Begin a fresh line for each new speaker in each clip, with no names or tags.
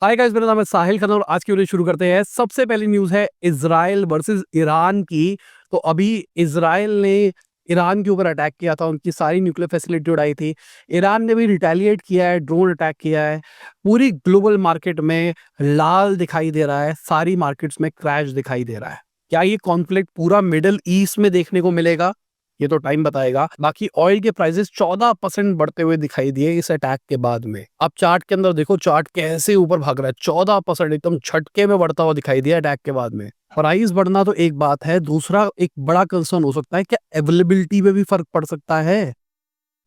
Hi guys, मेरा नाम है साहिल खान और आज की वीडियो शुरू करते हैं। सबसे पहली न्यूज़ है इज़राइल वर्सेस ईरान की। तो अभी इज़राइल ने ईरान के ऊपर अटैक किया था, उनकी सारी न्यूक्लियर फैसिलिटी उड़ाई थी। ईरान ने भी रिटेलिएट किया है, ड्रोन अटैक किया है। पूरी ग्लोबल मार्केट में लाल दिखाई दे रहा है, सारी मार्केट्स में क्रैश दिखाई दे रहा है। क्या ये कॉन्फ्लिक्ट पूरा मिडल ईस्ट में देखने को मिलेगा? ये तो टाइम बताएगा। बाकी ऑयल के प्राइसेस 14% बढ़ते हुए दिखाई दिए इस अटैक के बाद में। अब चार्ट के अंदर देखो, चार्ट कैसे ऊपर भाग रहा है। 14% एकदम झटके में बढ़ता हुआ दिखाई दिया अटैक के बाद में। प्राइस बढ़ना तो एक बात है, दूसरा एक बड़ा कंसर्न हो सकता है क्या अवेलेबिलिटी में भी फर्क पड़ सकता है।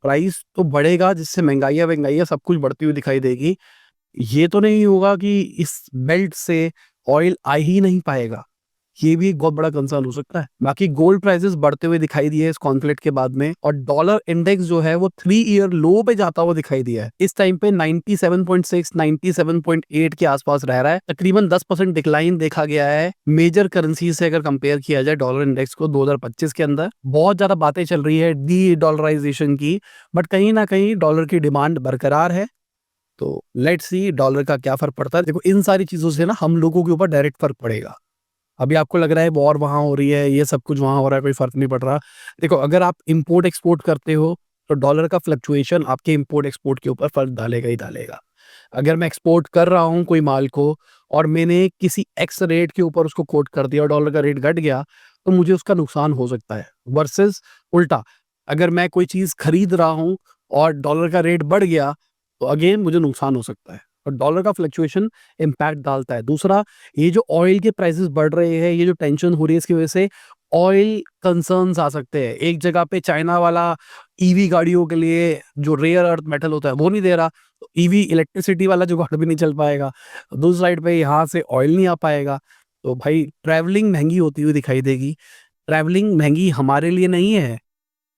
प्राइस तो बढ़ेगा जिससे महंगाई सब कुछ बढ़ती हुई दिखाई देगी। ये तो नहीं होगा कि इस बेल्ट से ऑयल आ ही नहीं पाएगा, ये भी एक बहुत बड़ा कंसर्न हो सकता है। बाकी गोल्ड प्राइसेस बढ़ते हुए दिखाई दिए इस कॉन्फ्लिक्ट के बाद में, और डॉलर इंडेक्स जो है वो 3 ईयर लो पे जाता हुआ दिखाई दिया है। इस टाइम पे 97.6 97.8 के आसपास रह रहा है। तकरीबन 10% डिक्लाइन देखा गया है मेजर करेंसी से अगर कंपेयर किया जाए डॉलर इंडेक्स को 2025 के अंदर। बहुत ज्यादा बातें चल रही है डी डॉलराइजेशन की, बट कहीं ना कहीं डॉलर की डिमांड बरकरार है। तो लेट्स सी डॉलर का क्या फर्क पड़ता है। देखो, इन सारी चीजों से ना हम लोगों के ऊपर डायरेक्ट फर्क पड़ेगा। अभी आपको लग रहा है वॉर वहाँ हो रही है, ये सब कुछ वहाँ हो रहा है, कोई फर्क नहीं पड़ रहा। देखो, अगर आप इंपोर्ट एक्सपोर्ट करते हो तो डॉलर का फ्लक्चुएशन आपके इंपोर्ट एक्सपोर्ट के ऊपर फर्क डालेगा ही डालेगा। अगर मैं एक्सपोर्ट कर रहा हूँ कोई माल को और मैंने किसी एक्स रेट के ऊपर उसको कोट कर दिया और डॉलर का रेट घट गया, तो मुझे उसका नुकसान हो सकता है। वर्सेस उल्टा, अगर मैं कोई चीज़ खरीद रहा हूँ और डॉलर का रेट बढ़ गया, तो अगेन मुझे नुकसान हो सकता है। और डॉलर का फ्लक्चुएशन इम्पैक्ट डालता है। दूसरा, ये जो ऑयल के प्राइसेस बढ़ रहे हैं, ये जो टेंशन हो रही है, इसकी वजह से ऑयल कंसर्न्स आ सकते हैं। एक जगह पे चाइना वाला ईवी गाड़ियों के लिए जो रेयर अर्थ मेटल होता है वो नहीं दे रहा, तो ईवी इलेक्ट्रिसिटी वाला जुगाड़ भी नहीं चल पाएगा। दूसरी साइड पे यहाँ से ऑयल नहीं आ पाएगा, तो भाई ट्रैवलिंग महंगी होती हुई दिखाई देगी। ट्रैवलिंग महंगी हमारे लिए नहीं है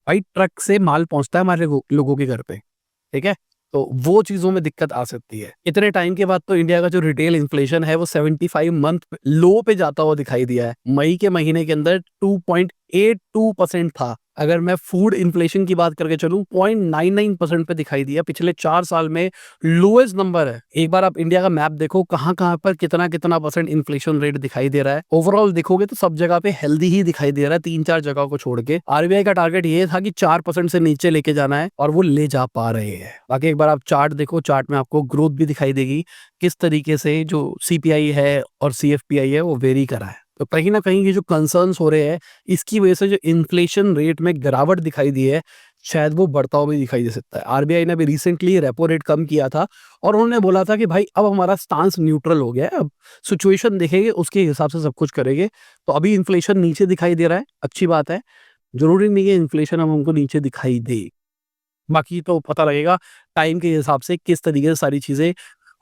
भाई, ट्रक से माल पहुंचता है हमारे लोगों के घर पे, ठीक है। तो वो चीज़ों में दिक्कत आ सकती है। इतने टाइम के बाद तो इंडिया का जो रिटेल इन्फ्लेशन है वो 75 मंथ लो पे जाता हुआ दिखाई दिया है। मई के महीने के अंदर 2.82% था। अगर मैं फूड इन्फ्लेशन की बात करके चलूं, 0.99% पे दिखाई दिया। पिछले 4 साल में लोएस्ट नंबर है। एक बार आप इंडिया का मैप देखो, कहाँ-कहाँ पर कितना-कितना परसेंट इन्फ्लेशन रेट दिखाई दे रहा है। ओवरऑल देखोगे तो सब जगह पे हेल्दी ही दिखाई दे रहा है, 3-4 जगह को छोड़ के। आरबीआई का टारगेट ये था कि 4% से नीचे लेके जाना है, और वो ले जा पा रहे हैं। बाकी एक बार आप चार्ट देखो, चार्ट में आपको ग्रोथ भी दिखाई देगी, किस तरीके से जो सीपीआई है और सीएफपीआई है वो वेरी करा है। तो कहीं न कहीं ये जो कंसर्न्स हो रहे हैं, इसकी वजह से जो इन्फ्लेशन रेट में गिरावट दिखाई दी है, शायद वो बढ़ता हुआ भी दिखाई दे सकता है। आरबीआई ने अभी रिसेंटली रेपो रेट कम किया था और उन्होंने बोला था कि भाई अब हमारा स्टांस न्यूट्रल हो गया है, अब सिचुएशन देखेंगे उसके हिसाब से सब कुछ करेंगे। तो अभी इन्फ्लेशन नीचे दिखाई दे रहा है, अच्छी बात है। ज़रूरी नहीं है इन्फ्लेशन अब हमको नीचे दिखाई दे। बाकी तो पता लगेगा टाइम के हिसाब से किस तरीके से सारी चीज़ें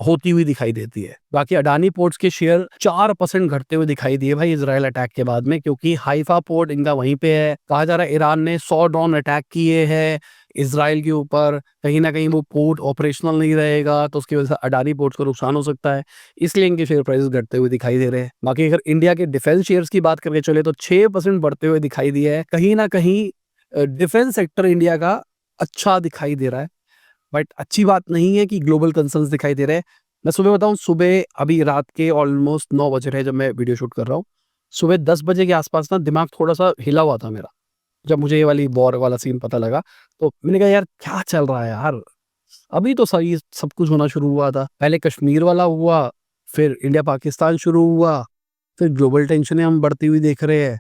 होती हुई दिखाई देती है। बाकी अडानी पोर्ट्स के शेयर 4% घटते हुए दिखाई दिए भाई इज़राइल अटैक के बाद में, क्योंकि हाइफा पोर्ट इनका वहीं पे है। कहा जा रहा है ईरान ने 100 ड्रोन अटैक किए हैं इज़राइल के ऊपर। कहीं न कहीं वो पोर्ट ऑपरेशनल नहीं रहेगा, तो उसकी वजह से अडानी पोर्ट्स को नुकसान हो सकता है। इसलिए इनके शेयर प्राइसेस घटते हुए दिखाई दे रहे हैं। बाकी अगर इंडिया के डिफेंस शेयर्स की बात करके चले तो 6% बढ़ते हुए दिखाई दिए हैं। कहीं न कहीं डिफेंस सेक्टर इंडिया का अच्छा दिखाई दे रहा है। बट अच्छी बात नहीं है कि ग्लोबल कंसर्न्स दिखाई दे रहे हैं। मैं सुबह बताऊँ, सुबह अभी रात के ऑलमोस्ट 9 बज रहे हैं जब मैं वीडियो शूट कर रहा हूँ। सुबह 10 बजे के आसपास ना दिमाग थोड़ा-सा हिला हुआ था मेरा। जब मुझे ये वाली वॉर वाला सीन पता लगा, तो मैंने कहा यार क्या चल रहा है यार? अभी तो सही सब कुछ होना शुरू हुआ था। पहले कश्मीर वाला हुआ, फिर इंडिया पाकिस्तान शुरू हुआ, फिर ग्लोबल टेंशनें हम बढ़ती हुई देख रहे हैं।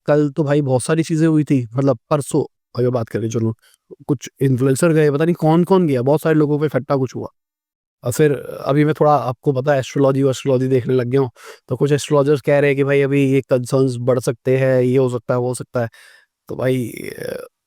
कल तो भाई बहुत सारी चीज़ें हुई थी, मतलब परसों अगर बात करें चलो, कुछ इन्फ्लुएंसर गए, पता नहीं कौन-कौन गया, बहुत सारे लोगों पे इकट्ठा कुछ हुआ। और फिर अभी मैं थोड़ा, आपको पता है, एस्ट्रोलॉजी देखने लग गया हूँ, तो कुछ एस्ट्रोलॉजर्स कह रहे हैं कि भाई अभी ये कंसर्न्स बढ़ सकते हैं, ये हो सकता है, वो हो सकता है। तो भाई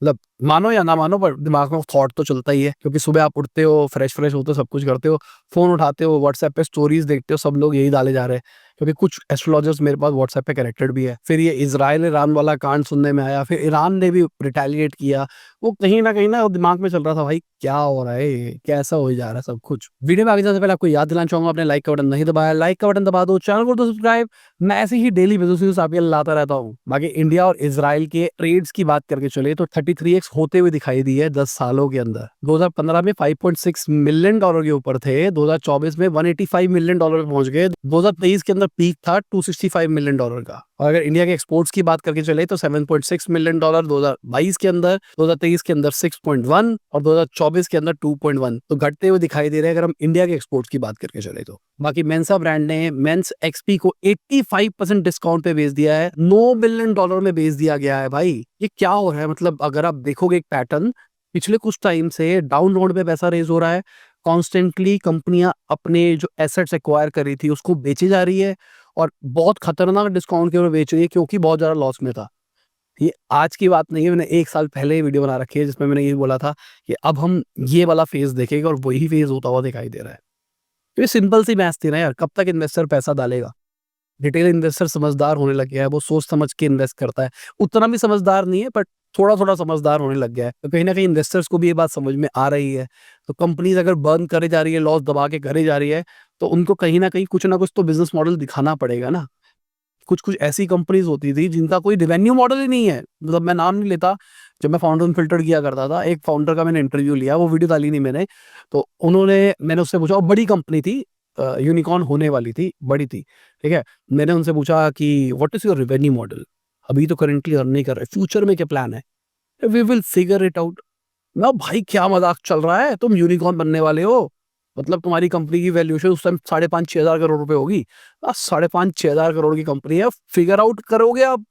मतलब मानो या ना मानो पर दिमाग में थॉट तो चलता ही है, क्योंकि सुबह आप उठते हो, फ्रेश होते हो, सब कुछ करते हो, फ़ोन उठाते हो, व्हाट्सएप पे स्टोरीज़ देखते हो, सब लोग यही डाले जा रहे हैं क्योंकि कुछ एस्ट्रोलॉजर्स मेरे पास व्हाट्सएप पे कनेक्टेड भी है। फिर ये इज़राइल ईरान वाला कांड सुनने में आया, फिर ईरान ने भी रिटेलिएट किया। वो कहीं न कहीं ना दिमाग में चल रहा था भाई क्या हो रहा है ये? कैसा हो जा रहा है सब कुछ? वीडियो में आगे जाने से पहले आपको याद दिलाना चाहूँगा आपने लाइक का बटन नहीं दबाया, लाइक का बटन दबा दो, चैनल को दो सब्सक्राइब। मैं ऐसे ही डेली बिज़नेस न्यूज़ आपके लिए लाता रहता हूँ। बाकी इंडिया और इज़राइल के ट्रेड्स की बात करके चले तो 33x होते हुए दिखाई दी है 10 सालों के अंदर। 2015 में $5.6 मिलियन के ऊपर थे, 2024 में $185 मिलियन पे पहुंच गए, 2023 के अंदर पीक था $265 मिलियन का। और अगर इंडिया के एक्सपोर्ट्स की बात करके चले तो $7.6 मिलियन 2022 के अंदर, 2023 के अंदर 6.1 और 2024 के अंदर 2.1, तो घटते हुए दिखाई दे रहे हैं अगर हम इंडिया के एक्सपोर्ट्स की बात करके चले तो। बाकी मेंसा ब्रांड ने मेंस एक्सपी को 85% डिस्काउंट पे बेच दिया है, $9 बिलियन में बेच दिया गया है। भाई ये क्या हो रहा है? मतलब अगर आप देखोगे एक पैटर्न, पिछले कुछ टाइम से डाउन रोड पे पैसा रेज हो रहा है, कॉन्स्टेंटली कंपनियां अपने जो एसेट्स एक्वायर कर रही थी उसको बेची जा रही है और बहुत खतरनाक डिस्काउंट के ऊपर बेच रही है क्योंकि बहुत ज्यादा लॉस में था। ये आज की बात नहीं है, मैंने 1 साल पहले वीडियो बना रखी है जिसमें मैंने ये बोला था कि अब हम ये वाला फेज देखेंगे और वही फेज होता हुआ दिखाई दे रहा है। तो ये सिंपल सी मैथ थी ना यार, कब तक इन्वेस्टर पैसा डालेगा? रिटेल इन्वेस्टर समझदार होने लग गया है, वो सोच समझ के इन्वेस्ट करता है। उतना भी समझदार नहीं है बट थोड़ा-थोड़ा समझदार होने लग गया है। तो कहीं न कहीं इन्वेस्टर्स को भी ये बात समझ में आ रही है। तो कंपनीज़ अगर बर्न करे जा रही है, लॉस दबा के करे जा रही है, तो उनको कहीं न कहीं कुछ ना कुछ तो बिज़नेस मॉडल दिखाना पड़ेगा ना। कुछ-कुछ ऐसी कंपनीज़ होती थी जिनका कोई रेवेन्यू मॉडल ही नहीं है। मतलब मैं नाम नहीं लेता, जब मैं फाउंडर अनफिल्टर्ड किया करता था, एक फाउंडर का मैंने इंटरव्यू लिया, वो वीडियो डाली नहीं मैंने। तो मैंने उससे पूछा, और बड़ी कंपनी थी, यूनिकॉर्न होने वाली थी, बड़ी थी, ठीक है? मैंने उनसे पूछा कि what is your revenue model? अभी तो करंटली अर्न नहीं कर रहे, फ्यूचर में क्या प्लान है? We will figure it out. मैं भाई क्या मज़ाक चल रहा है? तुम यूनिकॉर्न बनने वाले हो? मतलब तुम्हारी कंपनी की वैल्यूएशन उस टाइम 5,500-6,000 करोड़ रुपए होगी। 5,500-6,000 करोड़ की कंपनी है, फिगर आउट करोगे आप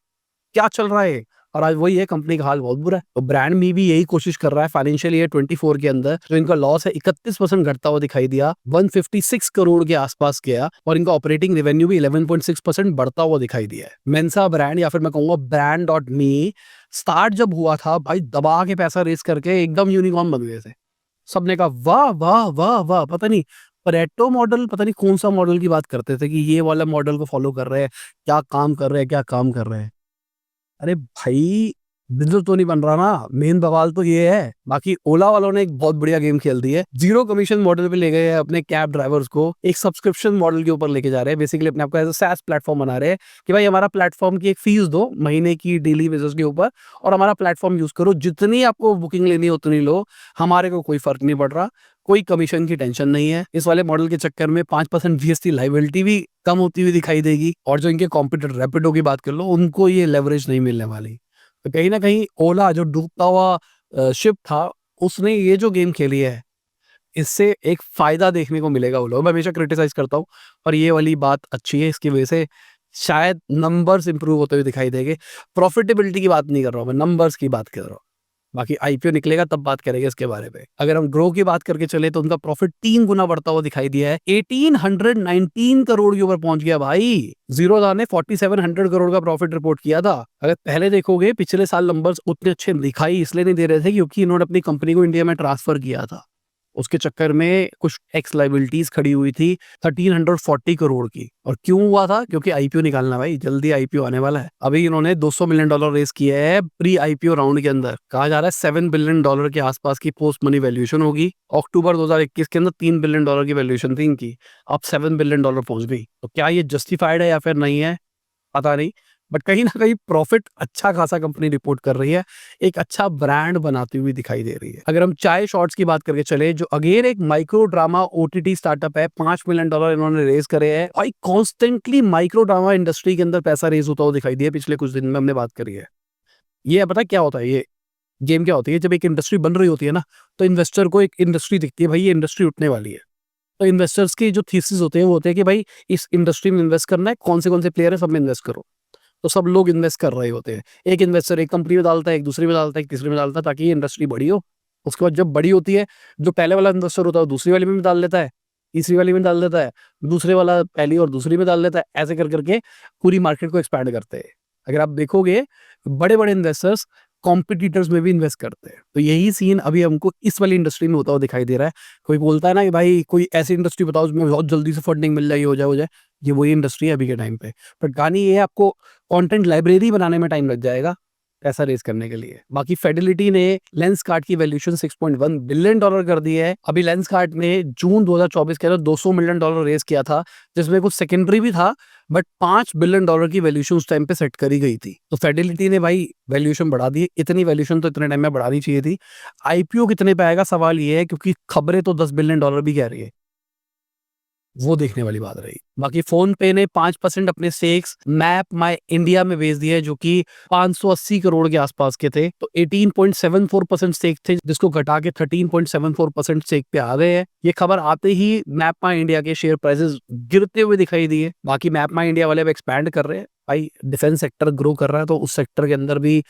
क्या चल रहा है? और आज वही है, कंपनी का हाल बहुत बुरा है। तो ब्रांड में भी यही कोशिश कर रहा है फाइनेंशियल ईयर 24 के अंदर, जो इनका लॉस है 31% घटता हुआ दिखाई दिया, 156 करोड़ के आसपास गया और इनका ऑपरेटिंग रेवेन्यू भी 11.6% बढ़ता हुआ दिखाई दिया है। मेंसा ब्रांड या फिर मैं कहूंगा brand.me स्टार्ट जब हुआ था भाई, दबा के पैसा रेस करके एकदम यूनिकॉर्न बन गए थे। सबने कहा वाह वाह वाह वाह, पता नहीं परेटो मॉडल, पता नहीं कौन सा मॉडल की बात करते थे कि ये वाला मॉडल को फॉलो कर रहे हैं, क्या काम कर रहे हैं, क्या काम कर रहे हैं। अरे भाई, बिज़नेस तो नहीं बन रहा ना, मेन बवाल तो ये है। बाकी ओला वालों ने एक बहुत बढ़िया गेम खेल दी है। ज़ीरो कमीशन मॉडल पे ले गए हैं अपने कैब ड्राइवर्स को, एक सब्सक्रिप्शन मॉडल के ऊपर लेके जा रहे हैं। बेसिकली अपने आप को एज़ अ SaaS प्लेटफ़ॉर्म बना रहे हैं कि भाई हमारा प्लेटफ़ॉर्म की एक फ़ीस दो महीने की डेली बेसिस के ऊपर और हमारा प्लेटफ़ॉर्म यूज़ करो। जितनी आपको बुकिंग लेनी है उतनी लो, हमारे को कोई फ़र्क नहीं पड़ रहा, कोई कमीशन की टेंशन नहीं है। इस वाले मॉडल के चक्कर में 5% जीएसटी लायबिलिटी भी कम होती हुई दिखाई देगी और जो इनके कॉम्पिटिटर रैपिडो की बात कर लो, उनको ये लेवरेज नहीं मिलने वाली। तो कहीं न कहीं ओला जो डूबता हुआ शिप था, उसने ये जो गेम खेली है, इससे एक फ़ायदा देखने को मिलेगा वो लोग। मैं हमेशा क्रिटिसाइज़ करता हूँ और ये वाली बात अच्छी है, इसकी वजह से शायद नंबर्स इंप्रूव होते हुए दिखाई देंगे। प्रॉफिटेबिलिटी की बात नहीं कर रहा हूँ मैं, नंबर्स की बात कर रहा हूँ। बाकी आईपीओ निकलेगा तब बात करेंगे इसके बारे में। अगर हम ग्रो की बात करके चले तो उनका प्रॉफिट 3 गुना बढ़ता हुआ दिखाई दिया है। 1819 करोड़ के ऊपर पहुंच गया भाई। ज़ीरोधा ने 4700 करोड़ का प्रॉफिट रिपोर्ट किया था। अगर पहले देखोगे पिछले साल नंबर्स उतने अच्छे दिखाई इसलिए नहीं दे रहे थे क्योंकि इन्होंने अपनी कंपनी को इंडिया में ट्रांसफर किया था। उसके चक्कर में कुछ टैक्स लायबिलिटीज खड़ी हुई थी 1340 करोड़ की। और क्यों हुआ था? क्योंकि आईपीओ निकालना भाई, जल्दी आईपीओ आने वाला है। अभी इन्होंने $200 मिलियन रेस किया है प्री आईपीओ राउंड के अंदर। कहा जा रहा है $7 बिलियन के आसपास की पोस्ट मनी वैल्यूएशन होगी। अक्टूबर 2021 के अंदर $3 बिलियन की वैल्यूएशन थी इनकी, अब $7 बिलियन पहुंच गई। तो क्या ये जस्टिफाइड है या फिर नहीं है, पता नहीं। बट कहीं न कहीं प्रॉफिट अच्छा खासा कंपनी रिपोर्ट कर रही है, एक अच्छा ब्रांड बनाती हुई दिखाई दे रही है। अगर हम चाय शॉर्ट्स की बात करके चले, जो अगेन एक माइक्रो ड्रामा ओटीटी स्टार्टअप है, $5 मिलियन इन्होंने रेज़ करे हैं। भाई कॉन्स्टेंटली माइक्रो ड्रामा इंडस्ट्री के अंदर पैसा रेज़ होता हुआ दिखाई दिया पिछले कुछ दिन में, हमने बात करी है। ये पता है क्या होता है, ये गेम क्या होती है? जब एक इंडस्ट्री बन रही होती है ना, तो इन्वेस्टर को एक इंडस्ट्री दिखती है, भाई ये इंडस्ट्री उठने वाली है। तो इन्वेस्टर्स की जो थीसिस होते हैं वो होते हैं कि भाई इस इंडस्ट्री में इन्वेस्ट करना है, कौन से प्लेयर है सब में इन्वेस्ट करो। तो सब लोग इन्वेस्ट कर रहे होते हैं। एक इन्वेस्टर एक कंपनी में डालता है, एक दूसरी में डालता है, एक तीसरी में डालता है ताकि ये इंडस्ट्री बड़ी हो। उसके बाद जब बड़ी होती है, जो पहले वाला इन्वेस्टर होता है वो दूसरी वाली में भी डाल देता है, तीसरी वाली में डाल देता है, दूसरे वाला पहली और दूसरी में डाल देता है। ऐसे कर करके पूरी मार्केट को एक्सपैंड करते हैं। अगर आप देखोगे बड़े-बड़े इन्वेस्टर्स कॉम्पिटिटर्स में भी इन्वेस्ट करते हैं। तो यही सीन अभी हमको इस वाली इंडस्ट्री में होता हुआ दिखाई दे रहा है। कोई बोलता है ना कि भाई कोई ऐसी इंडस्ट्री बताओ जिसमें बहुत जल्दी से फंडिंग मिल जाए, हो जाए। ये वही इंडस्ट्री है अभी के टाइम पे। बट कहानी ये है, आपको कंटेंट लाइब्रेरी बनाने में टाइम लग जाएगा पैसा रेज करने के लिए। बाकी फिडेलिटी ने लेंसकार्ट की वैल्यूएशन $6.1 बिलियन कर दी है। अभी लेंसकार्ट ने जून 2024 के अंदर $200 मिलियन रेज किया था, जिसमें कुछ सेकेंडरी भी था, बट $5 बिलियन की वैल्यूएशन उस टाइम पे सेट करी गई थी। तो फिडेलिटी ने भाई वैल्यूएशन बढ़ा दी। इतनी वैल्यूएशन तो इतने टाइम में बढ़ानी चाहिए थी। आईपीओ कितने पे आएगा सवाल ये है, क्योंकि खबरें तो $10 बिलियन भी कह रही है, वो देखने वाली बात रही। बाकी फोन पे ने 5% अपने स्टेक्स मैप माई इंडिया में बेच दिए, जो कि 580 करोड़ के आसपास के थे। तो 18.74% स्टेक थे, जिसको घटा के 13.74% स्टेक पे आ गए हैं। ये खबर आते ही मैप माई इंडिया के शेयर प्राइसेस गिरते हुए दिखाई दिए। बाकी मैप माई इंडिया वाले अब एक्सपैंड कर रहे हैं भाई, डिफेंस सेक्टर ग्रो कर रहा है, तो उस सेक्टर के अंदर भी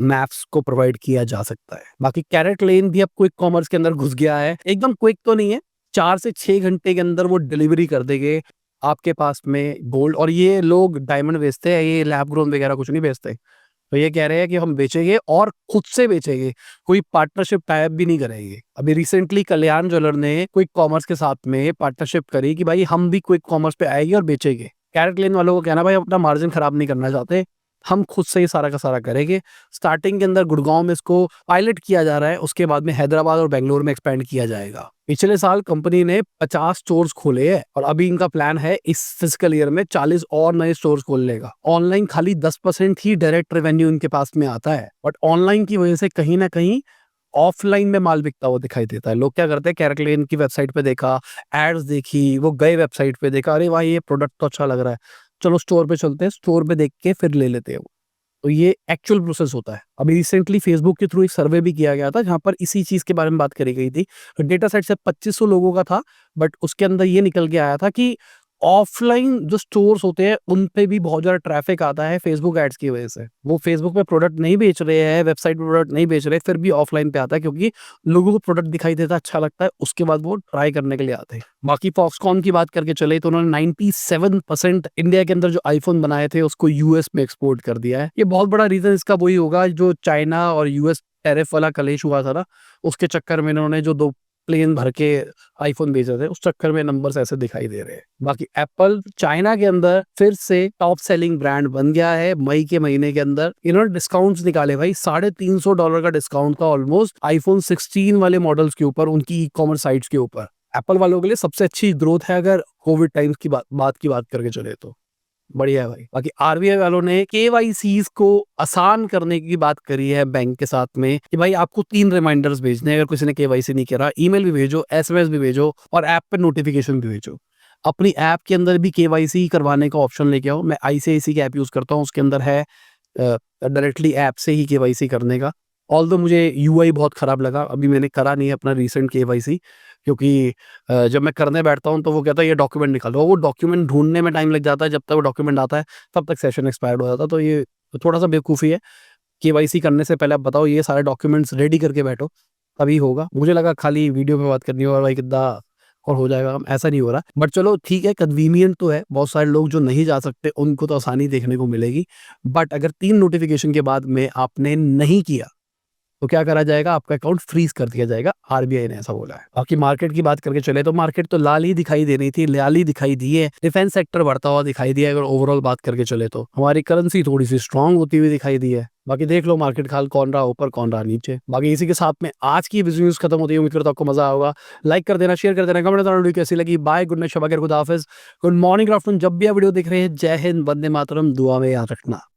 मैप्स को प्रोवाइड किया जा सकता है। बाकी कैरेट लेन भी अब क्विक कॉमर्स के अंदर घुस गया है। एकदम क्विक तो नहीं है, 4 से 6 घंटे के अंदर वो डिलीवरी कर देंगे आपके पास में गोल्ड। और ये लोग डायमंड बेचते हैं, ये लैब ग्रोन वगैरह कुछ नहीं बेचते। तो ये कह रहे हैं कि हम बेचेंगे और खुद से बेचेंगे, कोई पार्टनरशिप टाइप भी नहीं करेंगे। अभी रिसेंटली कल्याण ज्वेलर ने क्विक कॉमर्स के साथ में पार्टनरशिप करी कि भाई हम भी क्विक कॉमर्स पे आएंगे और बेचेंगे। कैरेट लेन वालों को कहना भाई अपना मार्जिन खराब नहीं करना चाहते, हम खुद से ही सारा का सारा करेंगे। स्टार्टिंग के अंदर गुड़गांव में इसको पायलट किया जा रहा है, उसके बाद में हैदराबाद और बेंगलोर में एक्सपेंड किया जाएगा। पिछले साल कंपनी ने 50 स्टोर्स खोले हैं और अभी इनका प्लान है इस फिजिकल ईयर में 40 और नए स्टोर्स खोलने का। ऑनलाइन खाली 10% ही डायरेक्ट रेवेन्यू इनके पास में आता है, बट ऑनलाइन की वजह से कहीं ना कहीं ऑफलाइन में माल बिकता हुआ दिखाई देता है। लोग क्या करते हैं, कैरेट लेन की वेबसाइट पे देखा, एड्स देखी, वो गए वेबसाइट पे देखा, अरे भाई ये प्रोडक्ट तो अच्छा लग रहा है, चलो स्टोर पे चलते हैं, स्टोर पे देख के फिर ले लेते हैं। तो ये एक्चुअल प्रोसेस होता है। अभी रिसेंटली फेसबुक के थ्रू एक सर्वे भी किया गया था, जहां पर इसी चीज के बारे में बात करी गई थी। डेटा सेट से 2500 लोगों का था, बट उसके अंदर ये निकल के आया था कि ऑफलाइन जो स्टोर्स होते हैं उन पे भी बहुत ज्यादा ट्रैफिक आता है फेसबुक एड्स की वजह से। वो फेसबुक पे प्रोडक्ट नहीं बेच रहे हैं, वेबसाइट पे प्रोडक्ट नहीं बेच रहे, फिर भी ऑफलाइन पे आता है, क्योंकि लोगों को प्रोडक्ट दिखाई देता, अच्छा लगता है, उसके बाद वो ट्राई करने के लिए आते हैं। बाकी फॉक्सकॉन की बात करके चले तो उन्होंने 97% इंडिया के अंदर जो आईफोन बनाए थे उसको यूएस में एक्सपोर्ट कर दिया है। ये बहुत बड़ा रीजन इसका वही होगा, जो चाइना और यूएस टैरिफ वाला कलेश हुआ था ना, उसके चक्कर में इन्होंने जो 2 प्लेन भर के आईफोन भेजे थे, उस चक्कर में नंबर्स ऐसे दिखाई दे रहे हैं। बाकी एप्पल चाइना के अंदर फिर से टॉप सेलिंग ब्रांड बन गया है। मई के महीने के अंदर इन्होंने डिस्काउंट्स निकाले भाई, $350 का डिस्काउंट था ऑलमोस्ट आईफोन 16 वाले मॉडल्स के ऊपर, उनकी ई कॉमर्स साइट्स के ऊपर। एप्पल वालों के लिए सबसे अच्छी ग्रोथ है अगर कोविड टाइम्स की बात करके चले तो। बढ़िया है भाई। बाकी आरबीआई वालों ने केवाईसीज को आसान करने की बात करी है बैंक के साथ में, कि भाई आपको 3 रिमाइंडर्स भेजने हैं अगर किसी ने केवाईसी नहीं करा। ईमेल भी भेजो, एसएमएस भी भेजो और ऐप पे नोटिफिकेशन भी भेजो। अपनी ऐप के अंदर भी केवाईसी करवाने का ऑप्शन लेके आओ। मैं आईसीआईसी की ऐप यूज करता हूँ, उसके अंदर है डायरेक्टली ऐप से ही केवाईसी करने का। ऑल्दो मुझे यूआई बहुत खराब लगा, अभी मैंने करा नहीं है अपना रीसेंट केवाईसी, क्योंकि जब मैं करने बैठता हूँ तो वो कहता है ये डॉक्यूमेंट निकालो, वो डॉक्यूमेंट ढूंढने में टाइम लग जाता है, जब तक वो डॉक्यूमेंट आता है तब तक सेशन एक्सपायर्ड हो जाता है। तो ये थोड़ा सा बेवकूफ़ी है। केवाईसी करने से पहले आप बताओ ये सारे डॉक्यूमेंट्स रेडी करके बैठो, तभी होगा। मुझे लगा खाली वीडियो पे बात करनी है और भाई कितना और हो जाएगा, ऐसा नहीं हो रहा। बट चलो ठीक है, कन्वीनियंट तो है। बहुत सारे लोग जो नहीं जा सकते उनको तो आसानी देखने को मिलेगी। बट अगर 3 नोटिफिकेशन के बाद में आपने नहीं किया तो क्या करा जाएगा, आपका अकाउंट फ्रीज कर दिया जाएगा, आरबीआई ने ऐसा बोला है। बाकी मार्केट की बात करके चले तो मार्केट तो लाल ही दिखाई दे रही थी, लाल ही दिखाई दी है। डिफेंस सेक्टर बढ़ता हुआ दिखाई दिया है। अगर ओवरऑल बात करके चले तो हमारी करेंसी थोड़ी सी स्ट्रांग होती हुई दिखाई दी है। बाकी देख लो मार्केट खाल कौन रहा ऊपर, कौन रहा नीचे। बाकी इसी के साथ में आज की बिजनेस न्यूज खत्म होती है। उम्मीद करता हूं आपको मजा आएगा। लाइक कर देना, शेयर कर देना, कमेंट करना वीडियो कैसी लगी। बाय, गुड नाइट, शब खुदा हाफिज, गुड मॉर्निंग, आफ्टरनून, जब भी आप वीडियो देख रहे हैं। जय हिंद, वंदे मातरम, दुआ में याद रखना।